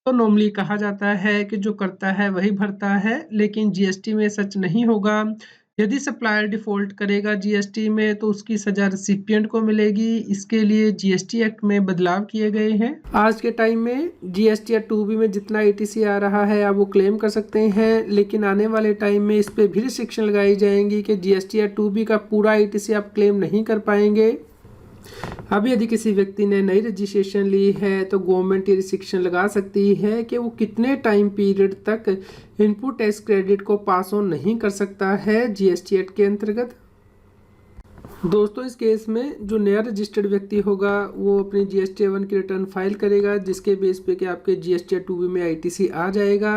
तो नॉर्मली कहा जाता है कि जो करता है वही भरता है, लेकिन जीएसटी में सच नहीं होगा। यदि सप्लायर डिफ़ॉल्ट करेगा जीएसटी में तो उसकी सज़ा रेसिपिएंट को मिलेगी। इसके लिए जीएसटी एक्ट में बदलाव किए गए हैं। आज के टाइम में जीएसटी या 2B में जितना ईटीसी आ रहा है आप वो क्लेम कर सकते हैं, लेकिन आने वाले टाइम में इस पे भी रिस्ट्रिक्शन लगाई जाएंगी कि जीएसटी या 2B का पूरा ईटीसी आप क्लेम नहीं कर पाएंगे। अब यदि किसी व्यक्ति ने नई रजिस्ट्रेशन ली है तो गवर्नमेंट ये रिस्ट्रिक्शन लगा सकती है कि वो कितने टाइम पीरियड तक इनपुट टैक्स क्रेडिट को पास ऑन नहीं कर सकता है जीएसटी एक्ट के अंतर्गत। दोस्तों, इस केस में जो नया रजिस्टर्ड व्यक्ति होगा वो अपनी जीएसटी 1 की रिटर्न फाइल करेगा, जिसके बेस पे कि आपके जीएसटी 2B में आईटीसी आ जाएगा।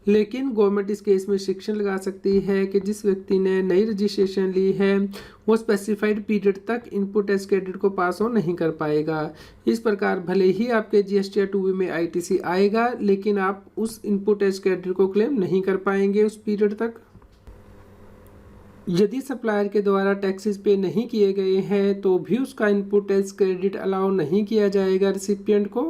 लेकिन गवर्नमेंट इस केस में शिक्षण लगा सकती है कि जिस व्यक्ति ने नई रजिस्ट्रेशन ली है वो स्पेसिफाइड पीरियड तक इनपुट टैक्स क्रेडिट को पास ऑन नहीं कर पाएगा। इस प्रकार भले ही आपके जीएसटी 2B में आईटीसी आएगा, लेकिन आप उस इनपुट टैक्स क्रेडिट को क्लेम नहीं कर पाएंगे उस पीरियड तक। यदि सप्लायर के द्वारा टैक्सेस पे नहीं किए गए हैं तो भी उसका इनपुट टैक्स क्रेडिट अलाउ नहीं किया जाएगा रिसिपिएंट को।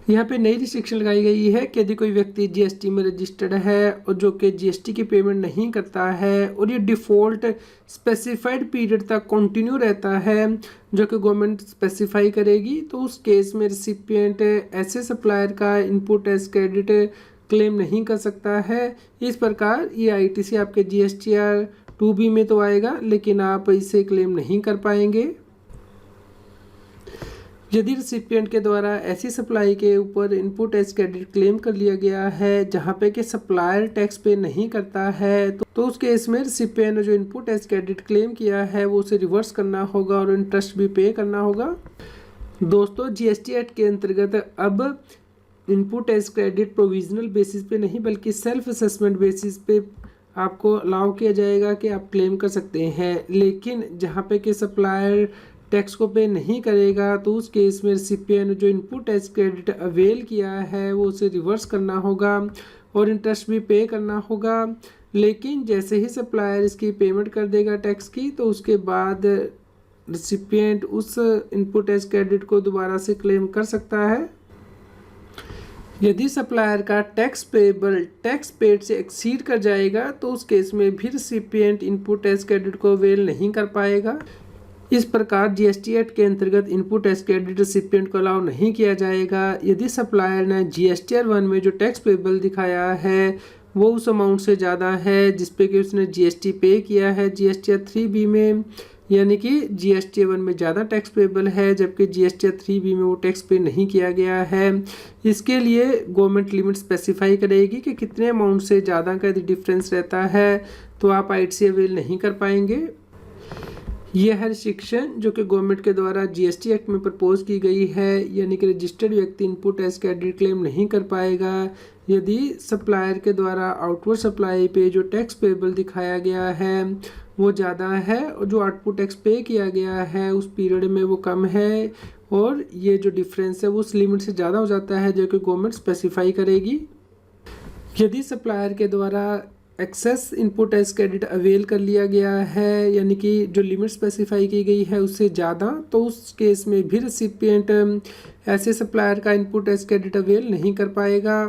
यहाँ पे नई रिस्ट्रिक्शन लगाई गई है कि यदि कोई व्यक्ति जीएसटी में रजिस्टर्ड है और जो कि जीएसटी की पेमेंट नहीं करता है और ये डिफ़ॉल्ट स्पेसिफाइड पीरियड तक कंटिन्यू रहता है जो कि गवर्नमेंट स्पेसिफाई करेगी, तो उस केस में रिसिपिएंट ऐसे सप्लायर का इनपुट टैक्स क्रेडिट क्लेम नहीं कर सकता है। इस प्रकार ये आईटीसी आपके जीएसटी या 2B में तो आएगा, लेकिन आप इसे क्लेम नहीं कर पाएंगे। यदि रिसिपिएंट के द्वारा ऐसी सप्लाई के ऊपर इनपुट टैक्स क्रेडिट क्लेम कर लिया गया है जहां पे कि सप्लायर टैक्स पे नहीं करता है तो उस केस में रिसिपिएंट ने जो इनपुट टैक्स क्रेडिट क्लेम किया है वो उसे रिवर्स करना होगा और इंटरेस्ट भी पे करना होगा। दोस्तों, जीएसटी एक्ट के अंतर्गत अब input tax credit provisional basis पे नहीं बल्कि सेल्फ असेसमेंट बेसिस पे आपको अलाउ किया जाएगा कि आप क्लेम कर सकते हैं। लेकिन जहाँ पे कि सप्लायर टैक्स को पे नहीं करेगा तो उस केस में रिसिपिएंट जो इनपुट टैक्स क्रेडिट अवेल किया है वो उसे रिवर्स करना होगा और इंटरेस्ट भी पे करना होगा। लेकिन जैसे ही सप्लायर इसकी पेमेंट कर देगा टैक्स की तो उसके बाद रिसिपिएंट उस इनपुट टैक्स क्रेडिट को दोबारा से क्लेम कर सकता है। यदि सप्लायर का टैक्स पेबल टैक्स पेड से एक्सीड कर जाएगा तो उस केस में भी रिसिपिएंट इनपुट टैक्स क्रेडिट को अवेल नहीं कर पाएगा। इस प्रकार जीएसटी एक्ट के अंतर्गत इनपुट टैक्स क्रेडिट रिसिपिएंट को अलाउ नहीं किया जाएगा यदि सप्लायर ने जीएसटी 1 में जो टैक्स पेबल दिखाया है वो उस अमाउंट से ज़्यादा है जिसपे कि उसने जीएसटी पे किया है जीएसटी 3B में, यानी कि जीएसटी 1 में ज़्यादा टैक्स पेबल है जबकि जीएसटी 3B में वो टैक्स पे नहीं किया गया है। इसके लिए गवर्नमेंट लिमिट स्पेसिफाई करेगी कि कितने अमाउंट से ज़्यादा का यदि डिफरेंस रहता है तो आप आईटीसी अवेल नहीं कर पाएंगे। यह है रिस्ट्रिक्शन जो कि गवर्नमेंट के द्वारा जीएसटी एक्ट में प्रपोज की गई है, यानी कि रजिस्टर्ड व्यक्ति इनपुट टैक्स क्रेडिट क्लेम नहीं कर पाएगा यदि सप्लायर के द्वारा आउटवर्ड सप्लाई पे जो टैक्स पेबल दिखाया गया है वो ज़्यादा है और जो आउटपुट टैक्स पे किया गया है उस पीरियड में वो कम है और ये जो डिफरेंस है वो उस लिमिट से ज़्यादा हो जाता है जो कि गवर्नमेंट स्पेसिफाई करेगी। यदि सप्लायर के द्वारा excess input tax credit avail कर लिया गया है, यानी कि जो लिमिट स्पेसिफाई की गई है उससे ज़्यादा, तो उस केस में भी रिसिपिएंट ऐसे सप्लायर का इनपुट टैक्स क्रेडिट अवेल नहीं कर पाएगा।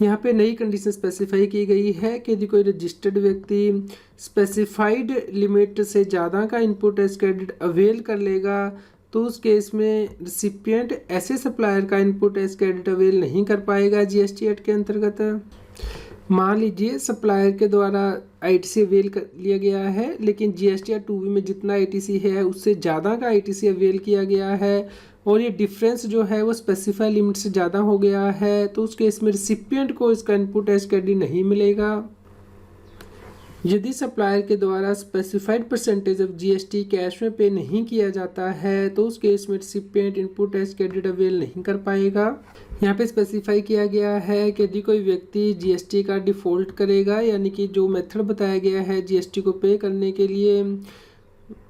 यहाँ पे नई कंडीशन स्पेसिफाई की गई है कि यदि कोई रजिस्टर्ड व्यक्ति स्पेसिफाइड लिमिट से ज़्यादा का इनपुट टैक्स क्रेडिट अवेल कर लेगा तो उस केस में रिसिपिएंट ऐसे सप्लायर का इनपुट टैक्स क्रेडिट अवेल नहीं कर पाएगा जीएसटी एक्ट के अंतर्गत। मान लीजिए सप्लायर के द्वारा आईटीसी अवेल कर लिया गया है लेकिन जीएसटी 2B में जितना आईटीसी है उससे ज़्यादा का आईटीसी अवेल किया गया है और ये डिफरेंस जो है वो स्पेसिफाई लिमिट से ज़्यादा हो गया है तो उस केस में रिसिपिएंट को इसका इनपुट टैक्स क्रेडिट नहीं मिलेगा। यदि सप्लायर के द्वारा specified percentage of GST cash में पे नहीं किया जाता है तो उस केस में recipient input tax credit avail नहीं कर पाएगा। यहाँ पे स्पेसिफाई किया गया है कि यदि कोई व्यक्ति जीएसटी का डिफ़ॉल्ट करेगा, यानी कि जो मेथड बताया गया है जीएसटी को पे करने के लिए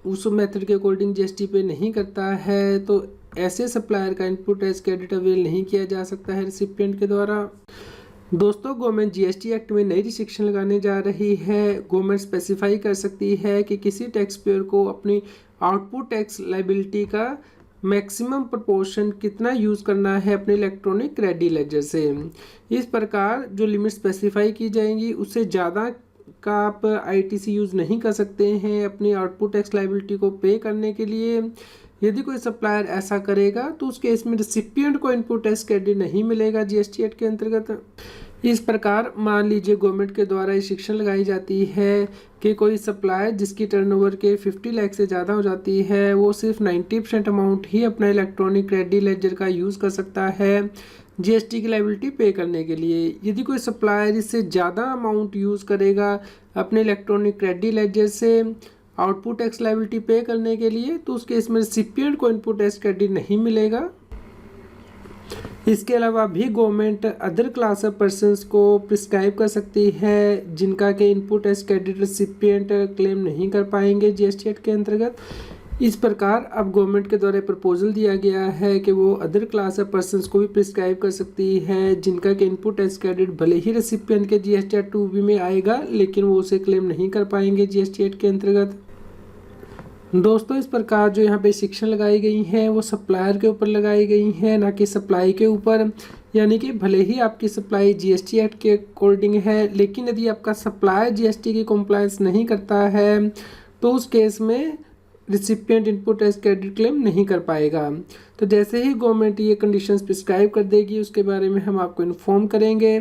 उस मेथड के अकॉर्डिंग जीएसटी पे नहीं करता है तो ऐसे सप्लायर का इनपुट टैक्स क्रेडिट अवेल नहीं किया जा सकता है रिसिपिएंट के द्वारा। दोस्तों, गवर्नमेंट जीएसटी एक्ट में नई रिस्ट्रिक्शन लगाने जा रही है। गवर्नमेंट स्पेसिफाई कर सकती है कि किसी टैक्स पेयर को अपनी आउटपुट टैक्स लायबिलिटी का मैक्सिमम प्रोपोर्शन कितना यूज़ करना है अपने इलेक्ट्रॉनिक रेडी लेजर से। इस प्रकार जो लिमिट स्पेसिफाई की जाएंगी उससे ज़्यादा का आप आईटीसी यूज़ नहीं कर सकते हैं अपनी आउटपुट टैक्स लायबिलिटी को पे करने के लिए। यदि कोई सप्लायर ऐसा करेगा तो उस केस में रिसिपिएंट को इनपुट टैक्स क्रेडिट नहीं मिलेगा जीएसटी एक्ट के अंतर्गत। इस प्रकार मान लीजिए गवर्नमेंट के द्वारा रिस्ट्रिक्शन लगाई जाती है कि कोई सप्लायर जिसकी टर्नओवर के 50 लाख से ज़्यादा हो जाती है वो सिर्फ 90% अमाउंट ही अपना इलेक्ट्रॉनिक रेडी लेजर का यूज़ कर सकता है जीएसटी की लायबिलिटी पे करने के लिए। यदि कोई सप्लायर इससे ज़्यादा अमाउंट यूज़ करेगा अपने इलेक्ट्रॉनिक रेडी लेजर से आउटपुट टैक्स लायबिलिटी पे करने के लिए तो उस केस में रिसिपिएंट को इनपुट टैक्स क्रेडिट नहीं मिलेगा। इसके अलावा भी government other class of persons को प्रिस्क्राइब कर सकती है जिनका के input tax credit recipient claim नहीं कर पाएंगे जीएसटी एक्ट के अंतर्गत। इस प्रकार अब गवर्नमेंट के द्वारा प्रपोजल दिया गया है कि वो अदर क्लास ऑफ पर्सनस को भी प्रिस्क्राइब कर सकती है जिनका के इनपुट टैक्स क्रेडिट भले ही रिसिपिएंट के जीएसटी एक्ट 2B में आएगा लेकिन वो उसे क्लेम नहीं कर पाएंगे जीएसटी एक्ट के अंतर्गत। दोस्तों, इस प्रकार जो यहाँ पे शिक्षण लगाई गई हैं वो सप्लायर के ऊपर लगाई गई हैं ना कि सप्लाई के ऊपर। यानी कि भले ही आपकी सप्लाई जीएसटी एक्ट के अकॉर्डिंग है लेकिन यदि आपका सप्लायर जीएसटी की कॉम्प्लायंस नहीं करता है तो उस केस में recipient input tax credit claim नहीं कर पाएगा। तो जैसे ही गवर्नमेंट ये कंडीशंस प्रिस्क्राइब कर देगी उसके बारे में हम आपको इन्फॉर्म करेंगे।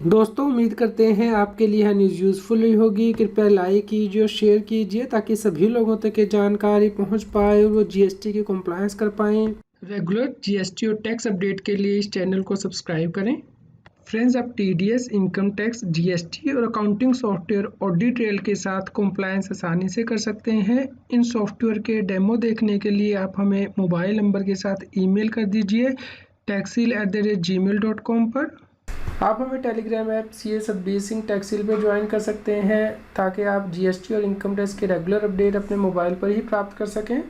दोस्तों, उम्मीद करते हैं आपके लिए यह न्यूज़ यूज़फुल हुई होगी। कृपया लाइक कीजिए और शेयर कीजिए ताकि सभी लोगों तक ये जानकारी पहुंच पाए और वो जीएसटी की कॉम्प्लायंस कर पाएँ। रेगुलर जीएसटी और टैक्स अपडेट के लिए इस चैनल को सब्सक्राइब करें। फ्रेंड्स, आप टीडीएस, इनकम टैक्स, जीएसटी और अकाउंटिंग सॉफ्टवेयर ऑडिट ट्रेल के साथ कॉम्प्लायंस आसानी से कर सकते हैं। इन सॉफ्टवेयर के डेमो देखने के लिए आप हमें मोबाइल नंबर के साथ ईमेल कर दीजिए taxil@gmail.com पर। आप हमें Telegram app CS Satbir Singh Taxil पर ज्वाइन कर सकते हैं ताकि आप जीएसटी और इनकम टैक्स के रेगुलर अपडेट अपने मोबाइल पर ही प्राप्त कर सकें।